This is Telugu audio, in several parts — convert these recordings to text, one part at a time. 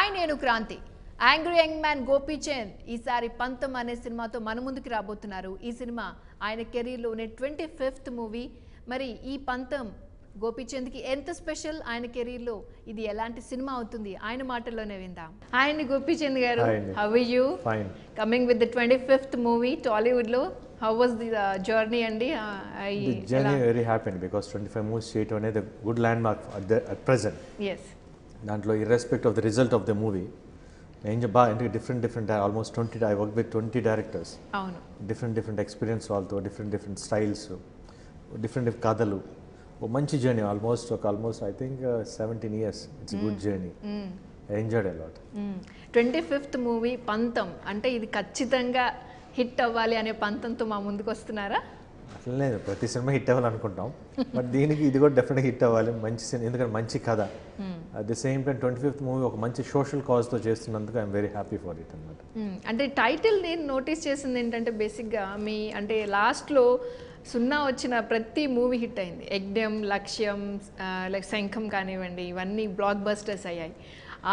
హాయ్ నేను Kranthi. Angry young man Gopichand ఈసారి పంతం అనే సినిమాతో మన ముందుకు రాబోతున్నారు. ఈ సినిమా ఆయన కెరీర్లోనే 25th మూవీ. మరి ఈ పంతం గోపీచంద్కి ఎంత స్పెషల్, ఆయన కెరీర్లో ఇది ఎలాంటి సినిమా అవుతుంది ఆయన మాటల్లోనే విందాం. Hi Gopichand garu, how are you? Fine. Coming with the 25th movie టాలీవుడ్లో, హౌ వాజ్ ది జర్నీ అండి? The journey very happened because 25 movies చేయటం అనేది good landmark at present. Yes. దాంట్లో irrespective of the result of the movie నేను బాగా అంటే different almost 20 I work with 20 directors. అవును. డిఫరెంట్ ఎక్స్పీరియన్స్ వాళ్ళతో డిఫరెంట్ స్టైల్స్, డిఫరెంట్ కథలు. ఒక మంచి journey almost I think 17 years. It's good journey. I enjoyed a lot. 25th movie పంతం అంటే ఇది ఖచ్చితంగా హిట్ అవ్వాలి అనే పంతంతో మా ముందుకు వస్తున్నారా? అట్లా లేదు, ప్రతి సినిమా హిట్ అవ్వాలనుకుంటాం. బట్ దీనికి ఇది కూడా డెఫినెట్గా హిట్ అవ్వాలి. మంచి సినిమా, ఎందుకంటే మంచి కథ. At the same time 25th movie ఒక మంచి సోషల్ కాజ్తో చేస్తున్నందుకు I'm very happy for it అనమాట. అంటే టైటిల్ నేను నోటీస్ చేసింది ఏంటంటే బేసిక్గా మీ అంటే లాస్ట్లో 0 వచ్చిన ప్రతి మూవీ హిట్ అయింది. యజ్ఞం, లక్ష్యం, లైక్ శంఖం కానివ్వండి, ఇవన్నీ బ్లాక్ బస్టర్స్ అయ్యాయి.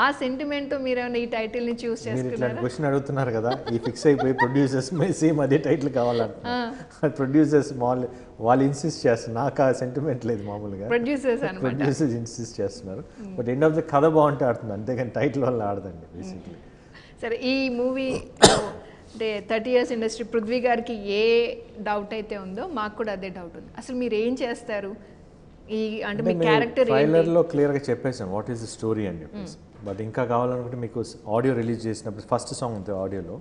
ఆ సెంటిమెంట్ మీరేమైనా ఈ టైటిల్ని చూస్ మీరు ఇట్లాంటి చేసుకున్నారా? క్వశ్చన్ అడుగుతున్నారు కదా, ఈ ఫిక్స్ అయిపోయి ప్రొడ్యూసర్స్ సేమ్ అదే టైటిల్ కావాలంటున్నారు. ప్రొడ్యూసర్స్ వాళ్ళు ఇన్సిస్ట్ చేస్తున్నారు, నాకు ఆ సెంటిమెంట్ లేదు మామూలుగా. ప్రొడ్యూసర్స్ అనమాట. ప్రొడ్యూసర్స్ ఇన్సిస్ట్ చేస్తున్నారు. బట్ ఎండ్ ఆఫ్ ద కథ బాగుంటే ఆడుతుంది, అంతేగాని టైటిల్ వల్ల ఆడదండి బేసిక్లీ. సరే, ఈ మూవీ అంటే 30 years ఇండస్ట్రీ పృథ్వీ గారికి ఏ డౌట్ అయితే ఉందో మాకు కూడా అదే డౌట్ ఉంది. అసలు మీరు ఏం చేస్తారు, ఈ అంటే మీ క్యారెక్టర్ ట్రైలర్లో క్లియర్గా చెప్పేసాను వాట్ ఈస్ ద స్టోరీ అని చెప్పేసి. బట్ ఇంకా కావాలనుకుంటే మీకు ఆడియో రిలీజ్ చేసినప్పుడు ఫస్ట్ సాంగ్ ఉంటుంది ఆడియోలో,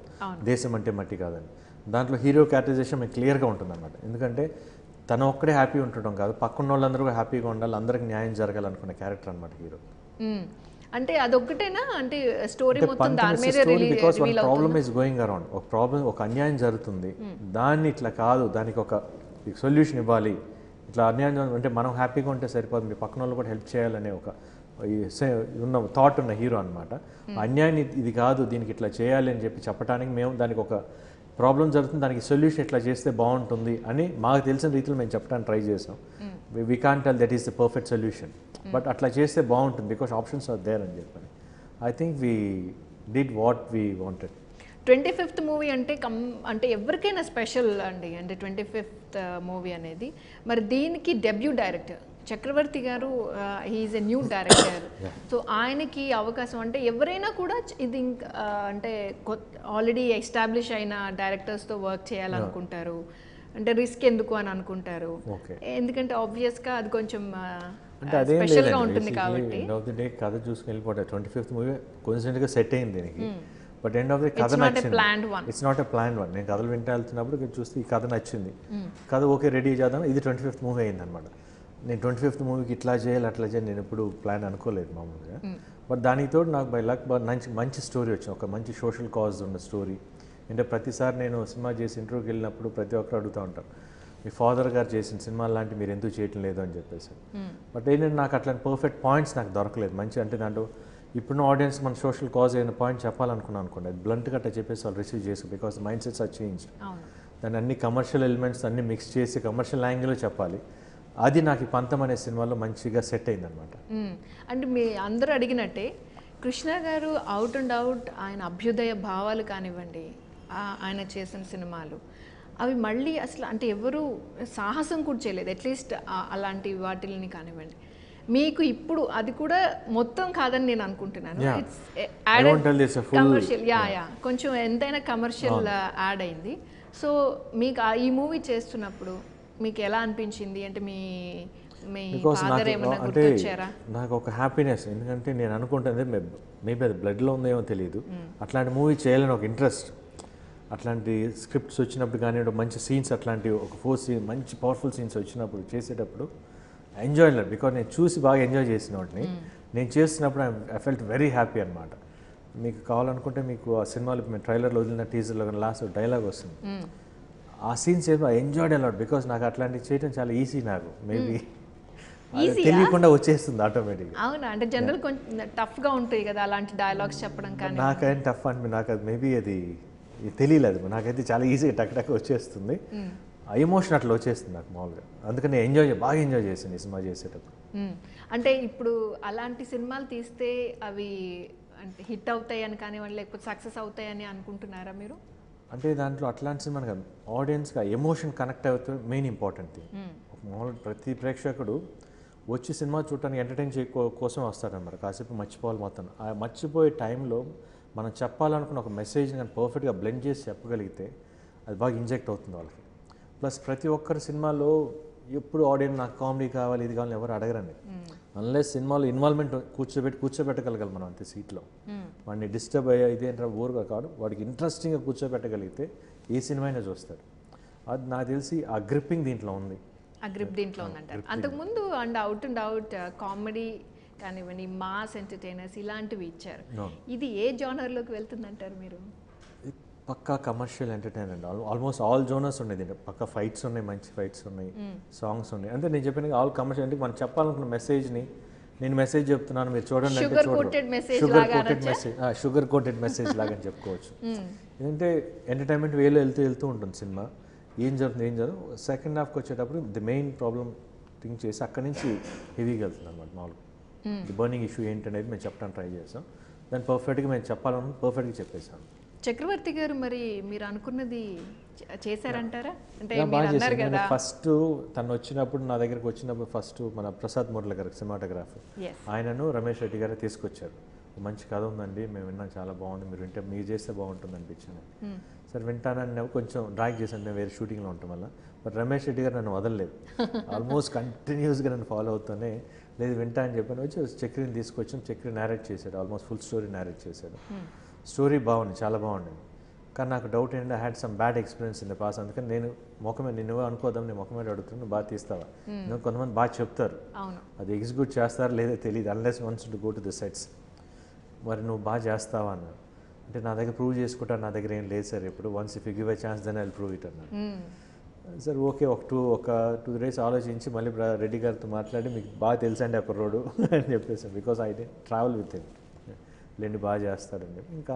దేశం అంటే మట్టి కాదని. దాంట్లో హీరో క్యారెక్టరైజేషన్ మీకు క్లియర్గా ఉంటుంది అనమాట. ఎందుకంటే తను ఒక్కడే హ్యాపీ ఉండటం కాదు, పక్కన వాళ్ళందరూ కూడా హ్యాపీగా ఉండాలి, అందరికి న్యాయం జరగాలనుకునే క్యారెక్టర్ అనమాట హీరో. అంటే అదొక్కటేనా అంటే స్టోరీ మొత్తం దాని మీద because one problem is going around. ఒక అన్యాయం జరుగుతుంది, దాన్ని ఇట్లా కాదు, దానికి ఒక సొల్యూషన్ ఇవ్వాలి. ఇట్లా అన్యాయం అంటే మనం హ్యాపీగా ఉంటే సరిపోదు, మీ పక్కన వాళ్ళు కూడా హెల్ప్ చేయాలనే ఒక థాట్ ఉన్న హీరో అనమాట. అన్యాయం ఇది కాదు, దీనికి ఇట్లా చేయాలి అని చెప్పి చెప్పడానికి మేము దానికి ఒక ప్రాబ్లం జరుగుతుంది, దానికి సొల్యూషన్ ఇట్లా చేస్తే బాగుంటుంది అని మాకు తెలిసిన రీతిలో మేము చెప్పడానికి ట్రై చేసాం. We can't tell that is the perfect solution, but అట్లా చేస్తే బాగుంటుంది బికాస్ ఆప్షన్స్ ఆర్ దేర్ అని చెప్పని I think we did what we wanted. 25th movie అంటే అంటే ఎవరికైనా స్పెషల్ అండి, అంటే 25th మూవీ అనేది. మరి దీనికి debut director Chakravarthi garu, he is a new director. So ఆయనకి అవకాశం అంటే ఎవరైనా కూడా ఇది అంటే ఆల్రెడీ ఎస్టాబ్లిష్ అయిన డైరెక్టర్స్తో వర్క్ చేయాలనుకుంటారు, అంటే రిస్క్ ఎందుకు అని అనుకుంటారు. ఎందుకంటే ఆబ్వియస్గా అది కొంచెం స్పెషల్గా ఉంటుంది కాబట్టి. ఎండ్ ఆఫ్ ది డే కథ చూసుకుని వెళ్ళిపోతాయి. 25th మూవీ కోఇన్సిడెంట్గా సెట్ అయింది దీనికి. బట్ ఎండ్ ఆఫ్ ది కథ నచ్చింది. It's not a plan one. నేను కథలు వింటే వెళ్తున్నప్పుడు చూస్తే ఈ కథ నచ్చింది, కథ ఓకే రెడీ చేద్దాం, ఇది 25th మూవీ అయింది అనమాట. నేను 25th మూవీకి ఇట్లా చేయాలి అట్లా చేయాలి నేను ఎప్పుడు ప్లాన్ అనుకోలేదు మామూలుగా. బట్ దానికి తోడు నాకు బై లక్ మంచి స్టోరీ వచ్చింది, ఒక మంచి సోషల్ కాజ్ ఉన్న స్టోరీ. అంటే ప్రతిసారి నేను సినిమా చేసి ఇంటర్వ్యూకి వెళ్ళినప్పుడు ప్రతి ఒక్కరు అడుగుతూ ఉంటారు, మీ ఫాదర్ గారు చేసిన సినిమా లాంటి మీరు ఎందుకు చేయటం లేదు అని చెప్పేసి. బట్ ఏంటంటే నాకు అట్లాంటి పర్ఫెక్ట్ పాయింట్స్ నాకు దొరకలేదు. మంచి అంటే దాంట్లో ఇప్పుడున్న ఆడియన్స్ మన సోషల్ కాజ్ అయిన పాయింట్ చెప్పాలనుకున్నాను అనుకోండి, అది బ్లంట్గా అట్లా చెప్పేసి వాళ్ళు రిసీవ్ చేసి because mind sets are changed. దాన్ని అన్ని కమర్షియల్ ఎలిమెంట్స్ అన్ని మిక్స్ చేసి కమర్షియల్ యాంగిల్లో చెప్పాలి. అది నాకు ఈ పంతం అనే సినిమాలో మంచిగా సెట్ అయిందనమాట. అంటే మీ అందరూ అడిగినట్టే కృష్ణ గారు అవుట్ అండ్ అవుట్ ఆయన అభ్యుదయ భావాలు కానివ్వండి, ఆయన చేసిన సినిమాలు అవి మళ్ళీ అసలు అంటే ఎవరు సాహసం కూడా చేయలేదు అట్లీస్ట్ అలాంటి వాటిని కానివ్వండి. మీకు ఇప్పుడు అది కూడా మొత్తం కాదని నేను అనుకుంటున్నాను. కమర్షియల్ కొంచెం ఎంతైనా కమర్షియల్ యాడ్ అయింది. సో మీకు ఈ మూవీ చేస్తున్నప్పుడు మీకు ఎలా అనిపించింది? అంటే మీ ఫాదర్ ఏమైనా గుర్తొచ్చారా? నాకు ఒక హ్యాపీనెస్, ఎందుకంటే నేను అనుకుంటుంది మేబీ అది బ్లడ్లో ఉందేమో తెలియదు, అట్లాంటి మూవీ చేయాలని ఒక ఇంట్రెస్ట్. అట్లాంటి స్క్రిప్ట్స్ వచ్చినప్పుడు కానీ మంచి సీన్స్, అట్లాంటి ఒక 4 సీన్ మంచి పవర్ఫుల్ సీన్స్ వచ్చినప్పుడు చేసేటప్పుడు ఎంజాయ్ లేదు. బికాజ్ నేను చూసి బాగా ఎంజాయ్ చేసిన వాటిని నేను చేస్తున్నప్పుడు ఐ ఫెల్ట్ వెరీ హ్యాపీ అనమాట. మీకు కావాలనుకుంటే మీకు ఆ సినిమాలో మేము ట్రైలర్లో వదిలిన టీజర్లో కానీ లాస్ట్ డైలాగ్ వస్తుంది, ఆ సీన్స్ ఏమో ఐ ఎంజాయ్డ్ అలాట్ బికాజ్ నాకు అట్లాంటివి చేయడం చాలా ఈజీ. నాకు మేబీ తెలియకుండా వచ్చేస్తుంది ఆటోమేటిక్గా. అవునా? అంటే జనరల్ కొంచెం టఫ్గా ఉంటాయి కదా అలాంటి డైలాగ్స్ చెప్పడం. కానీ నాకేం టఫ్ అంటే నాకు అది మేబీ అది తెలియలేదు, నాకైతే చాలా ఈజీగా టక్ వచ్చేస్తుంది. ఆ ఎమోషన్ అట్లా వచ్చేస్తుంది నాకు మామూలుగా. అందుకని బాగా ఎంజాయ్ చేసాను ఈ సినిమా చేసేటప్పుడు. అంటే ఇప్పుడు అలాంటి సినిమాలు తీస్తే అవి అంటే హిట్ అవుతాయని కానివ్వండి లేకపోతే సక్సెస్ అవుతాయని అనుకుంటున్నారా మీరు? అంటే దాంట్లో అట్లాంటి సినిమా కాదు, ఆడియన్స్గా ఎమోషన్ కనెక్ట్ అవుతే మెయిన్ ఇంపార్టెంట్ థింగ్. మామూలు ప్రతి ప్రేక్షకుడు వచ్చి సినిమా చూడటానికి ఎంటర్టైన్ కోసం వస్తారన్నమాట. కాసేపు మర్చిపోవాలి మొత్తం. ఆ మర్చిపోయే టైంలో మనం చెప్పాలనుకున్న ఒక మెసేజ్ని కానీ పర్ఫెక్ట్గా బ్లెండ్ చేసి చెప్పగలిగితే అది బాగా ఇంజెక్ట్ అవుతుంది వాళ్ళకి. ప్లస్ ప్రతి ఒక్కరి సినిమాలో ఎప్పుడు ఆడియన్స్ నాకు కామెడీ కావాలి ఇది కావాలని ఎవరు అడగరండి. అన్లెస్ సినిమాలో ఇన్వాల్వ్మెంట్ కూర్చోబెట్టగలగాలి మనం అంతే సీట్లో. వాడిని డిస్టర్బ్ అయ్యా ఇదేంటో ఊరుగా కాదు, వాడికి ఇంట్రెస్టింగ్గా కూర్చోబెట్టగలిగితే ఏ సినిమా అయినా చూస్తాడు. అది నాకు తెలిసి ఆ గ్రిప్పింగ్ దీంట్లో ఉంది. ఆ గ్రిప్ దీంట్లో ఉందంటారు. అంతకుముందు అవుట్ అండ్ అవుట్ కామెడీ కానివ్వండి మాస్ ఎంటర్టైనర్స్ ఇలాంటివి ఇచ్చారు. ఇది ఏ జానర్లోకి వెళ్తుందంటారు మీరు? పక్కా commercial entertainment. Almost all genres ఉన్నాయి దీంట్లో. పక్కా ఫైట్స్ ఉన్నాయి, మంచి ఫైట్స్ ఉన్నాయి, సాంగ్స్ ఉన్నాయి. అంటే నేను చెప్పిన ఆల్ కమర్షియల్. అంటే మనం చెప్పాలనుకున్న మెసేజ్ని నేను మెసేజ్ చెప్తున్నాను మీరు చూడండి అంటే sugar coated message, sugar coated message లాగా అని చెప్పుకోవచ్చు. ఎందుకంటే ఎంటర్టైన్మెంట్ వేలో వెళ్తూ ఉంటుంది సినిమా. ఏం జరుగుతుంది సెకండ్ హాఫ్కి వచ్చేటప్పుడు ది మెయిన్ ప్రాబ్లమ్ థింక్ చేసి అక్కడి నుంచి హెవీగా వెళ్తుంది అనమాట. మామూలుగా ది బర్నింగ్ ఇష్యూ ఏంటనేది మేము చెప్పడానికి ట్రై చేసాం. దాన్ని పర్ఫెక్ట్గా మేము చెప్పాలని పర్ఫెక్ట్గా చెప్పేసాం. చక్రవర్తి గారు మరి మీరు అనుకున్నది చేశారంటారా? అంటే ఫస్ట్ తను వచ్చినప్పుడు నా దగ్గరకు వచ్చినప్పుడు ఫస్ట్ మన ప్రసాద్ మురళి గారు సినిమాటోగ్రాఫర్ ఆయనను రమేష్ రెడ్డి గారు తీసుకొచ్చారు. మంచి కథ ఉందండి, మేము విన్నాం, చాలా బాగుంది, మీరు వింటే మీరు చేస్తే బాగుంటుంది అనిపించింది. సరే వింటానని కొంచెం డ్రాగ్ చేశాను, నేను వేరే షూటింగ్లో ఉంటాం వల్ల. బట్ రమేష్ రెడ్డి గారు నన్ను వదలలేదు. ఆల్మోస్ట్ కంటిన్యూస్గా నన్ను ఫాలో అవుతూనే లేదు వింటా అని చెప్పని వచ్చి చక్రిని తీసుకొచ్చాం. చక్రి నేరేట్ చేశాడు, ఆల్మోస్ట్ ఫుల్ స్టోరీ నేరేట్ చేశాడు. స్టోరీ బాగుంది, చాలా బాగుండేది. కానీ నాకు డౌట్ ఏంటంటే I had some bad experience in the pass. అందుకని నేను ముఖమే నిన్ను అనుకోదాం, నేను ముఖమే అడుగుతున్నాను, నువ్వు బాగా తీస్తావా? కొంతమంది బాగా చెప్తారు, అది ఎగ్జిక్యూట్ చేస్తారా లేదో తెలియదు unless once to go to the sets. మరి నువ్వు బాగా చేస్తావా అన్నాడు. అంటే నా దగ్గర ప్రూవ్ చేసుకుంటాను, నా దగ్గర ఏం లేదు సార్ ఇప్పుడు. Once if you give a chance then I will prove it అన్నాడు. సార్ ఓకే, ఒక టూ డేస్ ఆలోచించి మళ్ళీ రెడ్డి గారితో మాట్లాడి మీకు బాగా తెలుసండి ఒక రోడ్డు అని చెప్పేసాను. Because I didn't travel with him, లేండి బాగా చేస్తాడండి. ఇంకా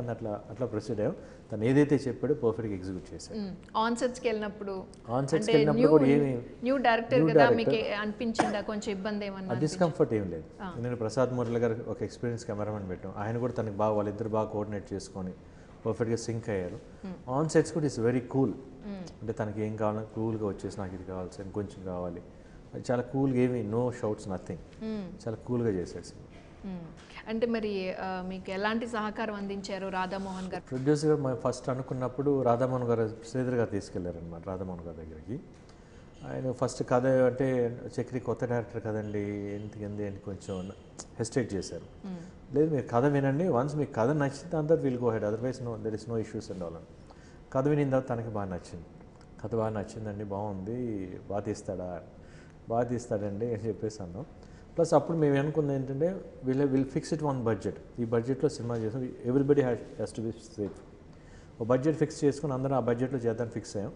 అట్లా ప్రొసీడ్ అయ్యాం. తను ఏదైతే చెప్పాడో పర్ఫెక్ట్గా ఎగ్జిక్యూట్ చేశాడు. ఆన్ సెట్స్కి వెళ్ళినప్పుడు కూడా ఏమి న్యూ డైరెక్టర్ కదా మీకు అనిపించిందా కొంచెం ఇబ్బంది ఏమన్నా? డిస్కంఫర్ట్ ఏం లేదు. నేను ప్రసాద్ మురళి గారు ఒక ఎక్స్పీరియన్స్ కెమెరామెన్ పెట్టాం. ఆయన కూడా తనకి బాగా వాళ్ళిద్దరు బాగా కోఆర్డినేట్ చేసుకొని పర్ఫెక్ట్గా సింక్ అయ్యారు. ఆన్ సెట్స్ కూడా ఇట్స్ వెరీ కూల్. అంటే తనకి ఏం కావాలని కూల్గా వచ్చేసి నాకు ఇది కావాలి సార్, ఇంకొంచెం కావాలి, అది చాలా కూల్గా, ఏమి నో షౌట్స్ నథింగ్, చాలా కూల్గా చేశాడు. అంటే మరి మీకు ఎలాంటి సహకారం అందించారు రాధామోహన్ గారు? ప్రొడ్యూసర్ ఫస్ట్ అనుకున్నప్పుడు రాధామోహన్ గారు శ్రీధర్ గారు తీసుకెళ్లారనమాట రాధామోహన్ గారి దగ్గరికి. ఆయన ఫస్ట్ కథ అంటే చక్రి కొత్త డైరెక్టర్ కదండి ఎందుకు అని కొంచెం హెసిటేట్ చేశారు. లేదు మీరు కథ వినండి, వన్స్ మీకు కథ నచ్చితే దాని తర్వాత will go ahead, otherwise there is no issues and all అని. కథ వినిన తర్వాత తనకి బాగా నచ్చింది. కథ బాగా నచ్చిందండి, బాగుంది, బాగా తీస్తాడండి అని చెప్పేసి అన్నాం. ప్లస్ అప్పుడు మేము అనుకుంది ఏంటంటే will fix it one budget. ఈ బడ్జెట్లో సినిమా చేసాం, everybody has to be safe. ఒక బడ్జెట్ ఫిక్స్ చేసుకుని అందరం ఆ బడ్జెట్లో చేద్దాం ఫిక్స్ అయ్యాం.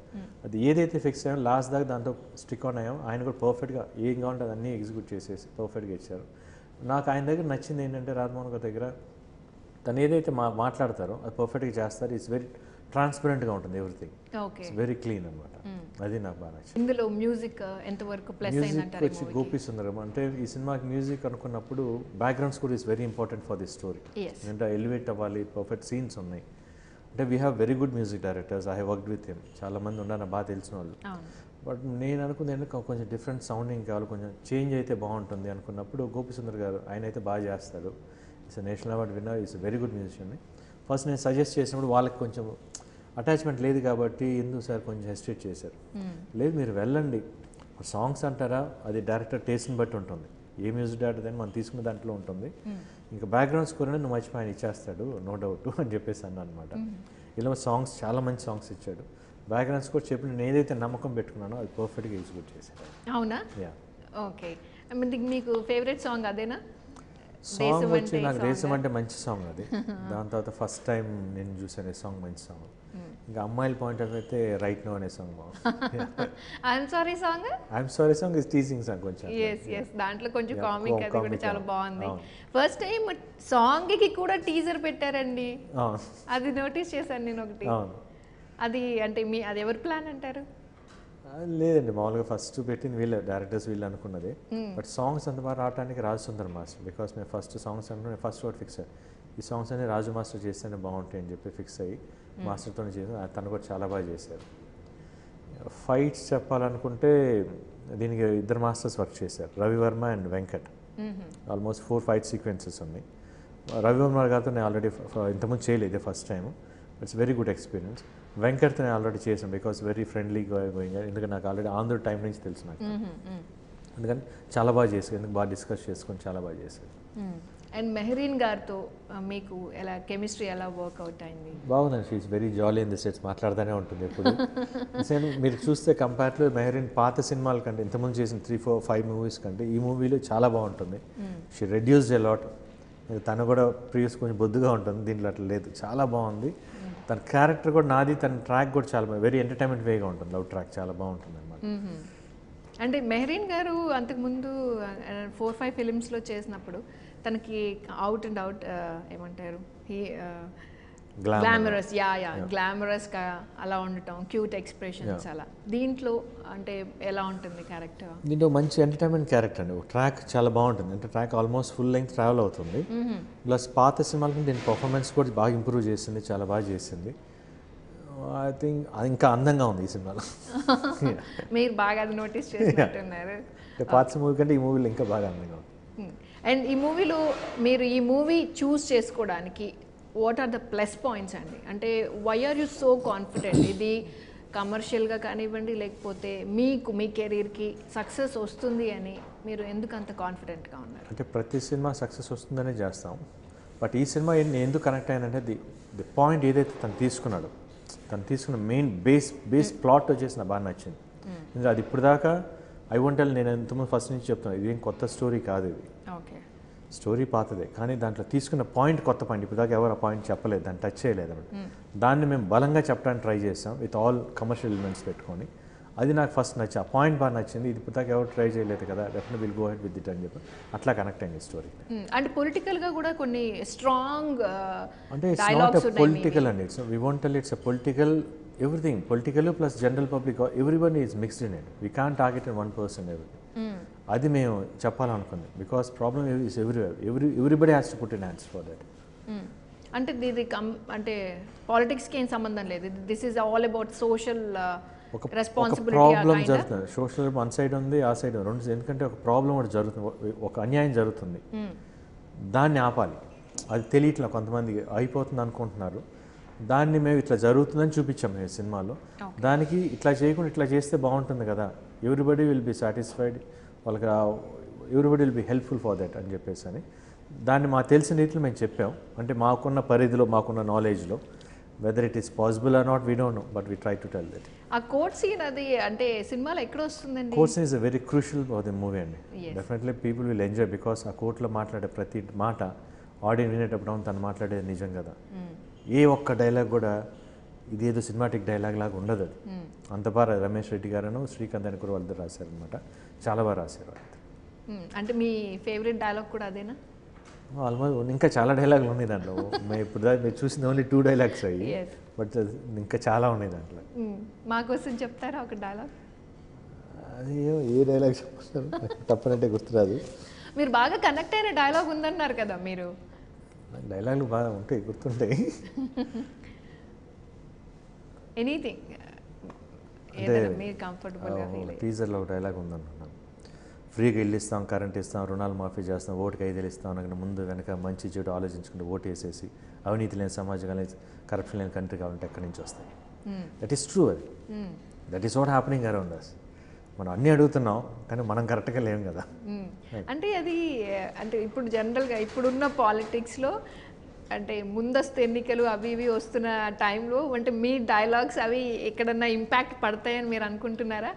అది ఏదైతే ఫిక్స్ అయ్యాం లాస్ట్ దాకా దాంతో స్టిక్ ఆన్ అయ్యాం. ఆయన కూడా పర్ఫెక్ట్గా ఏం కావాలంటే అన్నీ ఎగ్జిక్యూట్ చేసేసి పర్ఫెక్ట్గా ఇచ్చారు. నాకు ఆయన దగ్గర నచ్చింది ఏంటంటే రాధామోహన్ గారి దగ్గర తను ఏదైతే మాట్లాడతారో అది పర్ఫెక్ట్గా చేస్తారు. ఇట్స్ వెరీ ట్రాన్స్పరెంట్గా ఉంటుంది, ఎవ్రీథింగ్ వెరీ క్లీన్ అనమాట. అది నాకు బాగా నచ్చింది. ఇందులో మ్యూజిక్ ఎంతవరకు ప్లస్ అయిందంటారు? వచ్చి గోపి సుందరం. అంటే ఈ సినిమాకి మ్యూజిక్ అనుకున్నప్పుడు బ్యాక్గ్రౌండ్స్ కూడా is very important for the story. అంటే ఎలివేట్ అవ్వాలి, పర్ఫెక్ట్ సీన్స్ ఉన్నాయి. అంటే we have very good music directors, I have worked with him, చాలామంది ఉన్నారు నాకు బాగా తెలిసిన వాళ్ళు. బట్ నేను అనుకుంది ఏంటంటే కొంచెం డిఫరెంట్ సౌండింగ్ కావాలి, కొంచెం చేంజ్ అయితే బాగుంటుంది అనుకున్నప్పుడు గోపి సుందర్ గారు ఆయన అయితే బాగా చేస్తాడు. It's national award winner, it's very good musician. First నేను సజెస్ట్ చేసినప్పుడు వాళ్ళకి కొంచెం అటాచ్మెంట్ లేదు కాబట్టి ఎందుకు సార్ కొంచెం హెసిటేట్ చేశారు. లేదు మీరు వెళ్ళండి, సాంగ్స్ అంటారా అది డైరెక్టర్ టేస్ట్ని బట్టి ఉంటుంది, ఏ మ్యూజిక్ డైరెక్టర్ అని మనం తీసుకున్న దాంట్లో ఉంటుంది. ఇంకా బ్యాక్గ్రౌండ్ స్కోర్ అనేది నువ్వు మర్చిపోయి ఆయన ఇచ్చేస్తాడు నో డౌట్ అని చెప్పేసి అన్న అనమాట. ఇలా సాంగ్స్ చాలా మంచి సాంగ్స్ ఇచ్చాడు. బ్యాక్గ్రౌండ్ స్కోర్ చెప్పి నేను ఏదైతే నమ్మకం పెట్టుకున్నానో అది పర్ఫెక్ట్గా ఎగ్జిక్యూట్ చేశాడు. అవునా? ఓకే. మీకు ఫేవరెట్ సాంగ్ అదేనా? సాంగ్ వచ్చి నాకు దేశం అంటే మంచి సాంగ్ అది. దాని తర్వాత ఫస్ట్ టైం నేను చూసాను ఈ సాంగ్ మంచి సాంగ్. ఇంకా అమ్మాయిల పాయింట్ ఆఫ్ అయితే రైట్ నో అనే సాంగ్ బాగుంది. I'm sorry song is teasing song కొంచెం. దాంట్లో కొంచెం కామిక్ అది కూడా చాలా బాగుంది. ఫస్ట్ టైం సాంగ్ కి కూడా టీజర్ పెట్టారండి, అది నోటీస్ చేశాను నేను ఒకటి. అది అంటే అది ఎవరి ప్లాన్ అంటారు? లేదండి, మామూలుగా ఫస్ట్ పెట్టింది వీళ్ళే, డైరెక్టర్స్ వీళ్ళు అనుకున్నది. బట్ సాంగ్స్ అంత బాగా రావడానికి రాజ్ సుందర్ మాస్టర్, బికాస్ మేము ఫస్ట్ సాంగ్స్ అనుకుని ఫస్ట్ వర్డ్ ఫిక్స్ ఈ సాంగ్స్ అన్ని రాజు మాస్టర్ చేస్తేనే బాగుంటాయి అని చెప్పి ఫిక్స్ అయ్యి మాస్టర్తో చేసి తను కూడా చాలా బాగా చేశారు. ఫైట్స్ చెప్పాలనుకుంటే దీనికి ఇద్దరు మాస్టర్స్ వర్క్ చేశారు, Ravivarma and Venkat. Almost 4 fight sequences ఉన్నాయి. రవివర్మ గారితో నేను ఆల్రెడీ ఇంతకుముందు చేయలేదు, ఇదే first time. It's very good experience. వెంకట్తో నేను ఆల్రెడీ చేసాను బికాస్ వెరీ ఫ్రెండ్లీ గోయింగ్, ఎందుకంటే నాకు ఆల్రెడీ ఆంధ్ర టైం నుంచి తెలుసు నాకు. అందుకని చాలా బాగా చేశారు, ఎందుకు బాగా డిస్కస్ చేసుకొని చాలా బాగా చేశారు. అండ్ మెహరీన్ గారితో మీకు ఎలా కెమిస్ట్రీ ఎలా వర్క్అవుట్ అయింది? బాగుందండి, she is very jolly in the sets, మాట్లాడుతూనే ఉంటుంది ఎప్పుడు. మీరు చూస్తే కంపేర్లో మెహరీన్ పాత సినిమాల కంటే ఇంతకుముందు చేసిన 3, 4, 5 మూవీస్ కంటే ఈ మూవీలో చాలా బాగుంటుంది. She reduced a lot. తను కూడా ప్రీవియస్ కొంచెం బొద్దుగా ఉంటుంది, దీంట్లో అట్లా లేదు, చాలా బాగుంది. తన క్యారెక్టర్ కూడా నాది, తన ట్రాక్ కూడా చాలా వెరీ ఎంటర్టైన్మెంట్ వేగా ఉంటుంది, లవ్ ట్రాక్ చాలా బాగుంటుంది అన్నమాట. అంటే మెహరీన్ గారు అంతకుముందు 4-5 ఫిలిమ్స్లో చేసినప్పుడు తనకి అవుట్ అండ్ అవుట్ ఏమంటారు గ్లామరస్, గ్లామరస్గా అలా ఉండటం, క్యూట్ ఎక్స్ప్రెషన్స్ అలా. దీంట్లో అంటే ఎలా ఉంటుంది క్యారెక్టర్? దీంట్లో మంచి ఎంటర్టైన్మెంట్ క్యారెక్టర్ అండి. ట్రాక్ చాలా బాగుంటుంది, అంటే track almost full length travel అవుతుంది. ప్లస్ పాత సినిమాలకి దీని పర్ఫార్మెన్స్ కూడా బాగా ఇంప్రూవ్ చేసింది, చాలా బాగా చేసింది. ఐ థింక్ అది ఇంకా అందంగా ఉంది ఈ సినిమాలో. మీరు బాగా అది నోటీస్ చేసినట్టున్నారు. పాత మూవీ కంటే ఈ మూవీలో ఇంకా బాగా అందంగా ఉంది. అండ్ ఈ మూవీలో మీరు ఈ మూవీ చూస్ చేసుకోవడానికి what are the plus points అండి? అంటే why are you so confident ఇది కమర్షియల్గా కానివ్వండి, లేకపోతే మీకు మీ కెరీర్కి సక్సెస్ వస్తుంది అని మీరు ఎందుకు అంత కాన్ఫిడెంట్గా ఉన్నారు? అంటే ప్రతి సినిమా సక్సెస్ వస్తుందనే చేస్తాం, బట్ ఈ సినిమా నేను ఎందుకు కనెక్ట్ అయ్యానంటే ది పాయింట్ ఏదైతే తను తీసుకున్న మెయిన్ బేస్ ప్లాట్ వచ్చేసి నాకు బాగా నచ్చింది. ఎందుకంటే అది ఇప్పుడు దాకా ఐ వోంట్ టెల్, నేను ఎంతమంది ఫస్ట్ నుంచి చెప్తున్నాను, ఇదేం కొత్త స్టోరీ కాదు, ఇది స్టోరీ పాతదే, కానీ దాంట్లో తీసుకున్న పాయింట్ కొత్త పాయింట్. ఇప్పుడు దాకా ఎవరు ఆ పాయింట్ చెప్పలేదు, దాన్ని టచ్ చేయలేదు అన్నమాట. దాన్ని మేము బలంగా చెప్పడానికి ట్రై చేస్తాం విత్ ఆల్ కమర్షియల్ ఎలిమెంట్స్ పెట్టుకొని. అది నాకు ఫస్ట్ నచ్చి, ఆ పాయింట్ బాగా నచ్చింది. ఇది ఇప్పుడు దాకా ఎవరు ట్రై చేయలేదు కదా, definitely will go head with it అని చెప్పి అట్లా కనెక్ట్ అయింది స్టోరీ. అంటే పొలిటికల్గా కూడా కొన్ని స్ట్రాంగ్, అంటే ఇట్స్ నాట్ ఎ పొలిటికల్ అండి, it's we won't tell it's a political, everything political plus general public, everyone is mixed in it. We can't target in 1 person everything. అది మేము చెప్పాలనుకుంది, because problem is everywhere, everybody has to put in hands for that. అంటే ఇది అంటే పాలిటిక్స్కి ఏం సంబంధం లేదు, this is all about social responsibility. Problem జరుగుతుంది, సోషల్ వన్ సైడ్ ఉంది, ఆ సైడ్ రెండు. ఎందుకంటే ఒక ప్రాబ్లం ఒకటి జరుగుతుంది, ఒక అన్యాయం జరుగుతుంది, దాన్ని ఆపాలి. అది తెలియట్లా, కొంతమందికి అయిపోతుంది అనుకుంటున్నారు. దాన్ని మేము ఇట్లా జరుగుతుందని చూపించాం మేము సినిమాలో. దానికి ఇట్లా చేయకుండా ఇట్లా చేస్తే బాగుంటుంది కదా, ఎవ్రీబడి విల్ బి సాటిస్ఫైడ్, వాళ్ళకి everybody will be helpful for that అని చెప్పేసి అని దాన్ని మాకు తెలిసిన రీతిలో మేము చెప్పాం. అంటే మాకున్న పరిధిలో, మాకున్న నాలెడ్జ్లో, whether it is possible or not we don't know, but we try to tell that. ఆ కోర్ట్ సీన్ అది అంటే సినిమాలో ఎక్కడ వస్తుందండి? Court scene is a very crucial for the movie అండి. Definitely people will enjoy, because ఆ కోర్టులో మాట్లాడే ప్రతి మాట ఆడియన్స్ వినేటప్పుడు తను మాట్లాడేది నిజం కదా. ఏ ఒక్క డైలాగ్ కూడా ఇదేదో సినిమాటిక్ డైలాగ్ లాగా ఉండదు, అది అంత బాగా రమేష్ రెడ్డి గారు, శ్రీకాంత్ అని కూడా వాళ్ళిద్దరు రాశారనమాట, చాలా బాగా రాశారు. అంటే మీ ఫేవరెట్ డైలాగ్ కూడా అదేనా? ఆల్మోస్ట్ ఇంకా చాలా డైలాగులు ఉన్నాయి దాంట్లో. మేము ఇప్పుడు మీరు చూసింది ఓన్లీ 2 డైలాగ్స్ అయ్యి, బట్ ఇంకా చాలా ఉన్నాయి దాంట్లో. మా కోసం చెప్తారా ఒక డైలాగ్? అది ఏ డైలాగ్ చెప్తారు తప్పనంటే గుర్తురాదు. మీరు బాగా కనెక్ట్ అయిన డైలాగ్ ఉందన్నారు కదా మీరు. డైలాగులు బాగా ఉంటాయి, గుర్తుంటాయి. ఎనీథింగ్ మీరు కంఫర్టబుల్గా ఫీల్ అయ్యి. టీజర్లో ఒక డైలాగ్ ఉందనుకున్నాను, ఫ్రీగా ఇల్లు ఇస్తాం, కరెంట్ ఇస్తాం, రుణాలు మాఫీ చేస్తాం, ఓటుకి 5,000 ఇస్తాం అనగా ముందు వెనక మంచి చెడు ఆలోచించుకుంటే ఓటు వేసేసి అవినీతి లేని సమాజం కానీ కరప్షన్ లేని కంట్రీ కావాలంటే ఎక్కడి నుంచి వస్తాయి. దట్ ఈస్ ట్రూ, అది that is what happening around us. మనం అన్నీ అడుగుతున్నాం కానీ మనం కరెక్ట్గా లేం కదా. అంటే అది అంటే ఇప్పుడు జనరల్గా ఇప్పుడున్న పాలిటిక్స్లో అంటే ముందస్తు ఎన్నికలు అవి ఇవి వస్తున్న టైంలో అంటే మీ డైలాగ్స్ అవి ఎక్కడన్నా ఇంపాక్ట్ పడతాయని మీరు అనుకుంటున్నారా?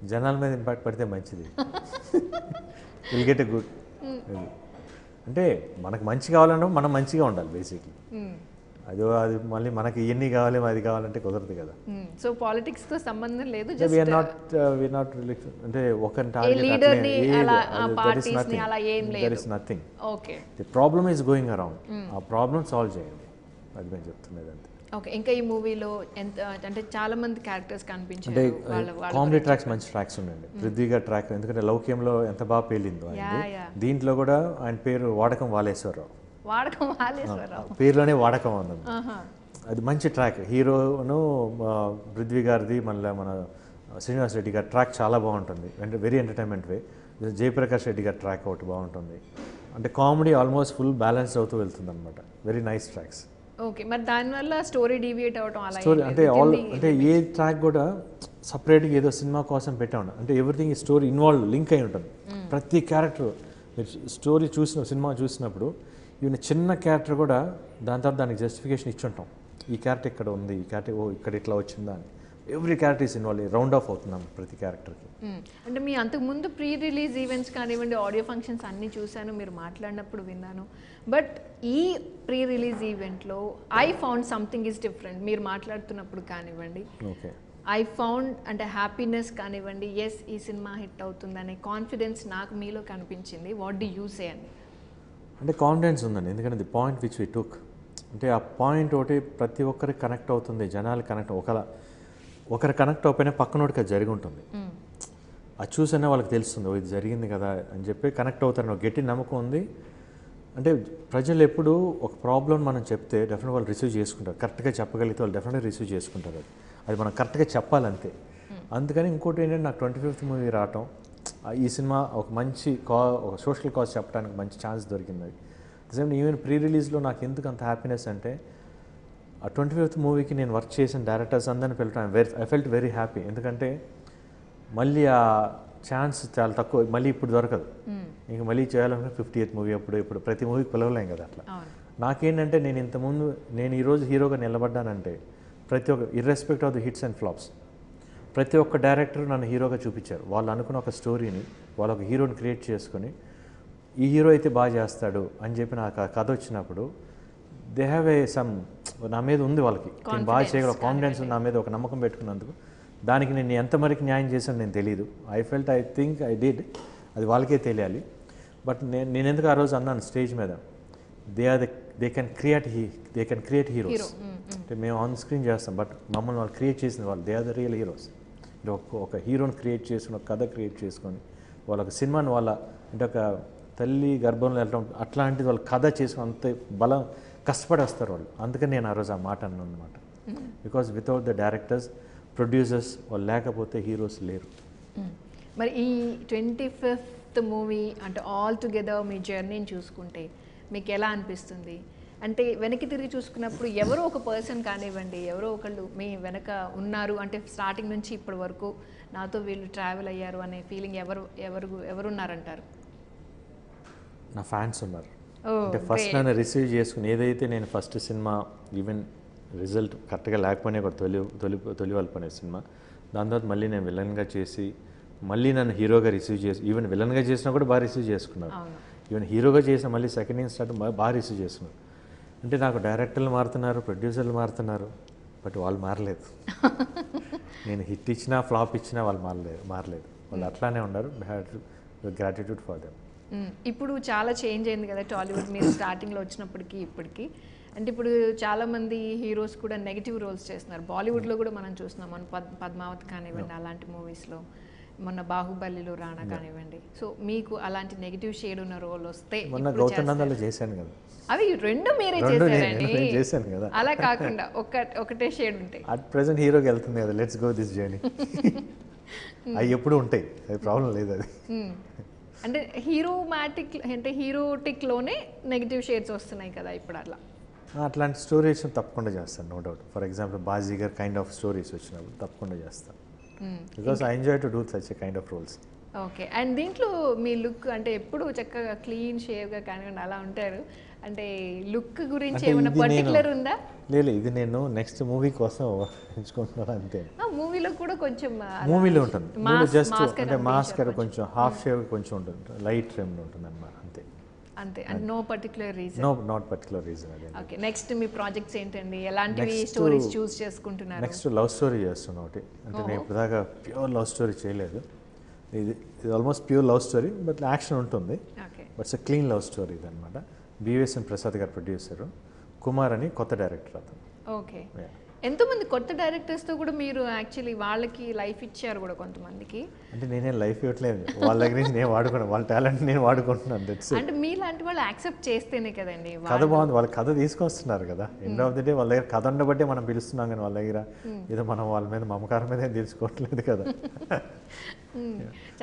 జనాల మీద ఇంపాక్ట్ పడితే మంచిది, విల్ గెట్ ఎ గుడ్. అంటే మనకు మంచి కావాలన్నా మనం మంచిగా ఉండాలి బేసిక్లీ. అది మళ్ళీ మనకి ఇవన్నీ కావాలి అది కావాలంటే కుదరదు కదా. సో పాలిటిక్స్తో సంబంధం లేదు, అంటే ఒకరి target nothing. The problem is going around, ఆ ప్రాబ్లమ్ సాల్వ్ చేయండి, అది మేము చెప్తున్నది అంతే. ఓకే, ఇంకా ఈ మూవీలో ఎంత అంటే చాలా మంది క్యారెక్టర్స్ కనిపించారు. అంటే కామెడీ ట్రాక్స్ మంచి ట్రాక్స్ ఉండండి. పృథ్వీగా ట్రాక్, ఎందుకంటే లౌక్యంలో ఎంత బాగా పేలిందో దీంట్లో కూడా ఆయన పేరు వాడకం వాలేశ్వరరావు. వాడకం మాలేశ్వరరావు పేరులోనే వాడకం ఉంది. అది మంచి ట్రాక్. హీరోను పృథ్వీ గారిది, మళ్ళీ మన శ్రీనివాస్ రెడ్డి గారి ట్రాక్ చాలా బాగుంటుంది, అంటే వెరీ ఎంటర్టైన్మెంట్ వే. జయప్రకాష్ రెడ్డి గారి ట్రాక్ ఒకటి బాగుంటుంది, అంటే కామెడీ ఆల్మోస్ట్ ఫుల్ బ్యాలెన్స్ అవుతూ వెళ్తుంది అనమాట. Very nice tracks. ఓకే, మరి దానివల్ల స్టోరీ డీవియేట్ అవడం అలా స్టోరీ అంటే అంటే ఏ ట్రాక్ కూడా సపరేట్గా ఏదో సినిమా కోసం పెట్టాము, అంటే ఎవ్రీథింగ్ ఈ స్టోరీ ఇన్వాల్వ్ లింక్ అయి ఉంటుంది. ప్రతి క్యారెక్టర్ మీరు స్టోరీ సినిమా చూసినప్పుడు ఈవెన్ చిన్న క్యారెక్టర్ కూడా దాని తర్వాత దానికి జస్టిఫికేషన్ ఇచ్చి ఉంటాం. ఈ క్యారెక్టర్ ఇక్కడ ఉంది, ఈ క్యారెక్టర్ ఇక్కడ ఇట్లా వచ్చిందా అని. Every character is involve, round of అవుతున్నాం ప్రతి క్యారెక్టర్కి. అంటే మీ అంతకుముందు ప్రీ రిలీజ్ ఈవెంట్స్ కానివ్వండి, ఆడియో ఫంక్షన్స్ అన్నీ చూశాను, మీరు మాట్లాడినప్పుడు విన్నాను. బట్ ఈ ప్రీ రిలీజ్ ఈవెంట్లో I found something is different. మీరు మాట్లాడుతున్నప్పుడు కానివ్వండి, ఓకే, ఐ ఫౌండ్ అంటే హ్యాపీనెస్ కానివ్వండి, ఎస్ ఈ సినిమా హిట్ అవుతుందనే కాన్ఫిడెన్స్ నాకు మీలో కనిపించింది. వాట్ డు యూ సే అని? అంటే కాన్ఫిడెన్స్ ఉందండి, ఎందుకంటే ది పాయింట్ విచ్ వి టుక్, అంటే ఆ పాయింట్ ఒకటి ప్రతి ఒక్కరికి కనెక్ట్ అవుతుంది. జనాలు కనెక్ట్ ఒకరు కనెక్ట్ అయిపోయినా పక్కనోడికి అది జరిగి ఉంటుంది. అది చూసైనా వాళ్ళకి తెలుస్తుంది, ఓ ఇది జరిగింది కదా అని చెప్పి కనెక్ట్ అవుతారని ఒక గట్టి నమ్మకం ఉంది. అంటే ప్రజలు ఎప్పుడు ఒక ప్రాబ్లం మనం చెప్తే డెఫినెట్ వాళ్ళు రిసీవ్ చేసుకుంటారు. కరెక్ట్గా చెప్పగలిగితే వాళ్ళు డెఫినెట్గా రిసీవ్ చేసుకుంటారు. అది మనం కరెక్ట్గా చెప్పాలంతే. అందుకని ఇంకోటి ఏంటంటే నాకు 25th మూవీ రావటం, ఈ సినిమా ఒక మంచి ఒక సోషల్ కాజ్ చెప్పడానికి మంచి ఛాన్స్ దొరికింది. అది సేమ్ ఈవెన్ ప్రీ రిలీజ్లో నాకు ఎందుకు అంత హ్యాపీనెస్ అంటే ఆ 25th మూవీకి నేను వర్క్ చేసిన డైరెక్టర్స్ అందరిని పిలవటం ఐ ఫెల్ట్ వెరీ హ్యాపీ. ఎందుకంటే మళ్ళీ ఆ ఛాన్స్ చాలా తక్కువ, మళ్ళీ ఇప్పుడు దొరకదు. ఇంక మళ్ళీ చేయాలంటే 50th మూవీ ఇప్పుడు ప్రతి మూవీకి పిలవలేం కదా. అట్లా నాకేంటంటే నేను ఈరోజు హీరోగా నిలబడ్డానంటే ప్రతి ఒక్క irrespective of the hits and flops ప్రతి ఒక్క డైరెక్టర్ నన్ను హీరోగా చూపించారు. వాళ్ళు అనుకున్న ఒక స్టోరీని వాళ్ళు ఒక హీరోని క్రియేట్ చేసుకొని ఈ హీరో అయితే బాగా చేస్తాడు అని చెప్పి నాకు ఆ కథ వచ్చినప్పుడు దే హ్యావ్ నా మీద ఉంది వాళ్ళకి, నేను బాగా చేయగల కాన్ఫిడెన్స్ ఉంది నా మీద, ఒక నమ్మకం పెట్టుకున్నందుకు. దానికి నేను ఎంతవరకు న్యాయం చేశాను నేను తెలీదు. ఐ థింక్ ఐ డిడ్, అది వాళ్ళకే తెలియాలి. బట్ నేను ఎందుకు ఆ రోజు అన్నాను స్టేజ్ మీద, దే కెన్ క్రియేట్ హీరోస్. అంటే మేము ఆన్ స్క్రీన్ చేస్తాం, బట్ మమ్మల్ని వాళ్ళు క్రియేట్ చేసిన వాళ్ళు they are the real heroes. అంటే ఒక హీరోని క్రియేట్ చేసుకుని, ఒక కథ క్రియేట్ చేసుకొని, వాళ్ళ ఒక సినిమాని అంటే ఒక తల్లి గర్భంలో వెళ్ళడం అట్లాంటిది వాళ్ళు కథ చేసుకుని అంత బలం కష్టపడి వస్తారు వాళ్ళు. అందుకని నేను ఆ రోజు ఆ మాట అన్నాను అనమాట. Because without the directors, producers వాళ్ళు లేకపోతే హీరోస్ లేరు. మరి ఈ 25th మూవీ అంటే ఆల్ టుగెదర్ మీ జర్నీని చూసుకుంటే మీకు ఎలా అనిపిస్తుంది? అంటే వెనక్కి తిరిగి చూసుకున్నప్పుడు ఎవరో ఒక పర్సన్ కానివ్వండి, ఎవరో ఒకళ్ళు మీ వెనక ఉన్నారు అంటే స్టార్టింగ్ నుంచి ఇప్పటి వరకు నాతో వీళ్ళు ట్రావెల్ అయ్యారు అనే ఫీలింగ్ ఎవరున్నారంటారు? నా ఫ్యాన్స్ ఉన్నారు. అంటే ఫస్ట్ నన్ను రిసీవ్ చేసుకుని ఏదైతే నేను ఫస్ట్ సినిమా ఈవెన్ రిజల్ట్ కరెక్ట్గా లేకపోయినా కూడా తొలి వాళ్ళు పనే సినిమా, దాని తర్వాత మళ్ళీ నేను విలన్గా చేసి మళ్ళీ నన్ను హీరోగా రిసీవ్ చేసి, ఈవెన్ విలన్గా చేసినా కూడా బాగా రిసీవ్ చేసుకున్నారు. ఈవెన్ హీరోగా చేసిన మళ్ళీ సెకండ్ ఇన్ స్టార్ట్ బాగా రిసీవ్ చేసుకున్నారు. అంటే నాకు డైరెక్టర్లు మారుతున్నారు, ప్రొడ్యూసర్లు మారుతున్నారు, బట్ వాళ్ళు మారలేదు. నేను హిట్ ఇచ్చినా ఫ్లాప్ ఇచ్చినా వాళ్ళు మారలేదు. వాళ్ళు అట్లానే ఉన్నారు. Gratitude for them. ఇప్పుడు చాలా చేంజ్ అయింది కదా టాలీవుడ్, మీరు స్టార్టింగ్లో వచ్చినప్పటికీ ఇప్పటికీ. అంటే ఇప్పుడు చాలామంది హీరోస్ కూడా నెగిటివ్ రోల్స్ చేస్తున్నారు. బాలీవుడ్లో కూడా మనం చూస్తున్నాం, మన పద్మావతి కానివ్వండి, అలాంటి మూవీస్లో, మొన్న బాహుబలిలో రానా కానివ్వండి. సో మీకు అలాంటి నెగిటివ్ షేడ్ ఉన్న రోల్ వస్తే చేశాను కదా, అవి రెండు మీరే చేశారండి కదా, అలా కాకుండా ఒకటే షేడ్ ఉంటాయి. అట్ ప్రెసెంట్ హీరోకి వెళ్తుంది కదా, లెట్స్ గో దిస్ జర్నీ. అవి ఎప్పుడు ఉంటాయి, అది ప్రాబ్లం లేదు. అది అంటే హీరోటిక్లోనే నెగిటివ్ షేడ్స్ వస్తున్నాయి కదా ఇప్పుడు. అట్లాంటి స్టోరీస్ తప్పకుండా చేస్తాను, no doubt. For example Baazigar kind of stories వచ్చినప్పుడు తప్పకుండా చేస్తాను, because I enjoy to do such a kind of roles. Okay. And దీంట్లో మీ లుక్ అంటే ఎప్పుడు చక్కగా క్లీన్ షేవ్గా కానివ్వండి అలా ఉంటారు. అంటే లుక్ గురించి ఏమైనా పర్టికులర్ ఉందా? లేదు, ఇది నేను నెక్స్ట్ మూవీ కోసం ఎంచుకుంటున్నాను అంతే. మూవీలో కూడా కొంచెం మూవీలో ఉంటుంది, జస్ట్ అంటే మాస్క్ కొంచెం హాఫ్ షేవ్ కొంచెం ఉంటుంది, లైట్ ట్రిమ్ ఉంటుంది అన్నమాట, అంతే. And no particular reason? Not particular reason. అదే. ఓకే. నెక్స్ట్ మీ ప్రాజెక్ట్స్ ఏంటండి? ఎలాంటివి స్టోరీస్ చూస్ చేసుకుంటున్నారు? నెక్స్ట్ లవ్ స్టోరీ చేస్తున్నా ఒకటి. అంటే నేను ఇప్పటిదాకా ప్యూర్ లవ్ స్టోరీ చేయలేదు. ఇది almost pure love story, but action ఉంటుంది. But it's clean love story ఇది అనమాట. బివిఎస్ఎన్ ప్రసాద్ గారు ప్రొడ్యూసరు, కుమార్ అని కొత్త డైరెక్టర్ అతను. ఓకే. ఎంతోమంది కొత్త డైరెక్టర్స్తో కూడా మీరు యాక్చువల్లీ వాళ్ళకి లైఫ్ ఇచ్చారు కూడా కొంతమందికి. అంటే నేనే లైఫ్ ఇవ్వట్లేదు, వాళ్ళ దగ్గర నుంచి నేను వాడుకున్నాను, వాళ్ళ టాలెంట్ నేను వాడుకుంటున్నాను. అంటే మీలాంటి వాళ్ళు యాక్సెప్ట్ చేస్తేనే కదండి. కథ బాగుంది, వాళ్ళ కథ తీసుకొస్తున్నారు కదా. ఎండ్ ఆఫ్ ది డే వాళ్ళ దగ్గర కథ ఉండబట్టే మనం పిలుస్తున్నాం, కానీ వాళ్ళ దగ్గర ఏదో మనం వాళ్ళ మీద మమకారం మీద తెలుసుకోవట్లేదు కదా.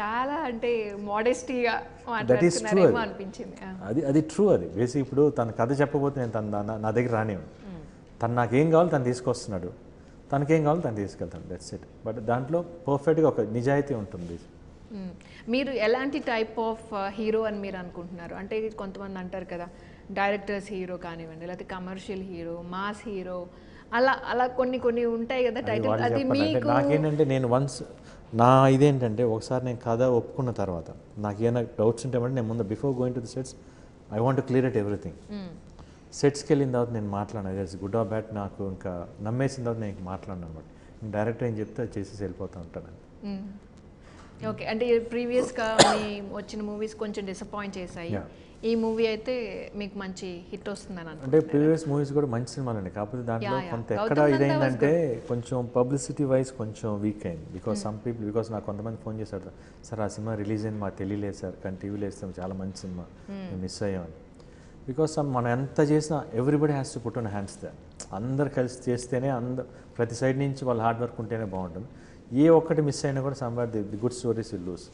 చాలా అంటే మోడెస్టీగా మాట్లాడుతున్నారేమో అనిపించింది. అది ట్రూ. అది బేసిక్ ఇప్పుడు తన కథ చెప్పబోతే నేను నా దగ్గర రానివ్వను. తను నాకేం కావాలో తను తీసుకొస్తున్నాడు, తనకేం కావాలో తను తీసుకెళ్తాను, దట్స్ ఇట్. బట్ దాంట్లో పర్ఫెక్ట్గా ఒక నిజాయితీ ఉంటుంది. మీరు ఎలాంటి టైప్ ఆఫ్ హీరో అని మీరు అనుకుంటున్నారు? అంటే కొంతమంది అంటారు కదా, డైరెక్టర్స్ హీరో కానివ్వండి, లేకపోతే కమర్షియల్ హీరో, మాస్ హీరో, అలా అలా కొన్ని ఉంటాయి కదా టైటిల్. అది మీకు నాకేంటంటే నేను వన్స్ నా ఇదేంటంటే ఒకసారి నేను కథ ఒప్పుకున్న తర్వాత నాకు ఏమైనా డౌట్స్ ఉంటే నేను ముందు before going to the sets I want to clear it everything. సెట్స్కి వెళ్ళిన తర్వాత నేను మాట్లాడాను, ఇట్స్ గుడ్ ఆర్ బ్యాడ్, నాకు ఇంకా నమ్మేసిన తర్వాత నేను మాట్లాడాను అనమాట. డైరెక్టర్ ఏం చెప్తే అది చేసేసి వెళ్ళిపోతూ ఉంటాను. ఓకే, అంటే ప్రీవియస్గా మీ వచ్చిన మూవీస్ కొంచెం డిసప్పాయింట్ చేశాయి, ఈ మూవీ అయితే మీకు మంచి హిట్ వస్తుందని అంటే ప్రీవియస్ మూవీస్ కూడా మంచి సినిమాలు అండి, కాకపోతే దాంట్లో కొంత ఎక్కడ ఇదైందంటే కొంచెం పబ్లిసిటీ వైజ్ కొంచెం వీక్ అయింది. బికాస్ సమ్ పీపుల్, బికాస్ నాకు కొంతమంది ఫోన్ చేశారు, సార్ ఆ సినిమా రిలీజ్ అయింది మాకు తెలియలేదు సార్, కానీ టీవీలో వేస్తాం చాలా మంచి సినిమా మేము మిస్ అయ్యామని. బికాస్ మనం ఎంత చేసినా everybody has to put on hands they, అందరు కలిసి చేస్తేనే ప్రతి సైడ్ నుంచి వాళ్ళ హార్డ్ వర్క్ ఉంటేనే బాగుంటుంది. ఏ ఒక్కటి మిస్ అయినా కూడా somewhere the good stories will lose.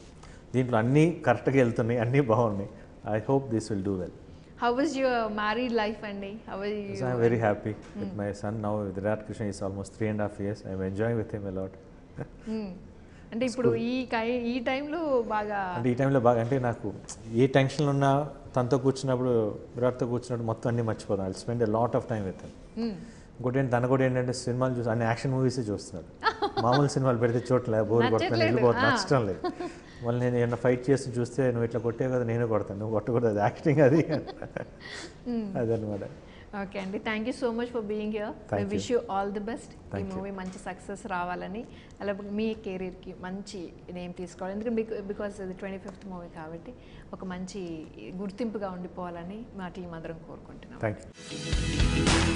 దీంట్లో అన్నీ కరెక్ట్గా వెళ్తున్నాయి, అన్నీ బాగున్నాయి. I hope this will do well. How was your married life, Andy? How are you? So I am very happy with my son now. Virat Krishna is almost 3.5 years. I am enjoying with him a lot. అంటే ఇప్పుడు ఈ టైంలో బాగా అంటే నాకు ఏ టెన్షన్ ఉన్నా తనతో కూర్చున్నప్పుడు, విరాట్తో కూర్చున్నప్పుడు మొత్తం అన్నీ మర్చిపోతాను. I spend a lot of time with him. ఇంకోటి తన కూడా ఏంటంటే సినిమాలు చూసి అన్ని యాక్షన్ మూవీసే చూస్తున్నాడు. మామూలు సినిమాలు పెడితే చూడలేదు, బోర్ కొడుతుంది, వెళ్ళిపోతుంది, నచ్చడం లేదు. మళ్ళీ నేను ఏమన్నా ఫైట్ చేసి చూస్తే నువ్వు ఇట్లా కొట్టే కదా నేను కొడతాను, నువ్వు కొట్టకూడదు, అది యాక్టింగ్ అది అదనమాట. ఓకే అండి, thank you so much for being here. I wish you all the best. ఈ మూవీ మంచి సక్సెస్ రావాలని, అలాగే మీ కెరీర్కి మంచి నేమ్ తీసుకోవాలి, ఎందుకంటే బికాస్ ఇది 25th మూవీ కాబట్టి ఒక మంచి గుర్తింపుగా ఉండిపోవాలని మా టీం అందరం కోరుకుంటున్నాం. Thank you.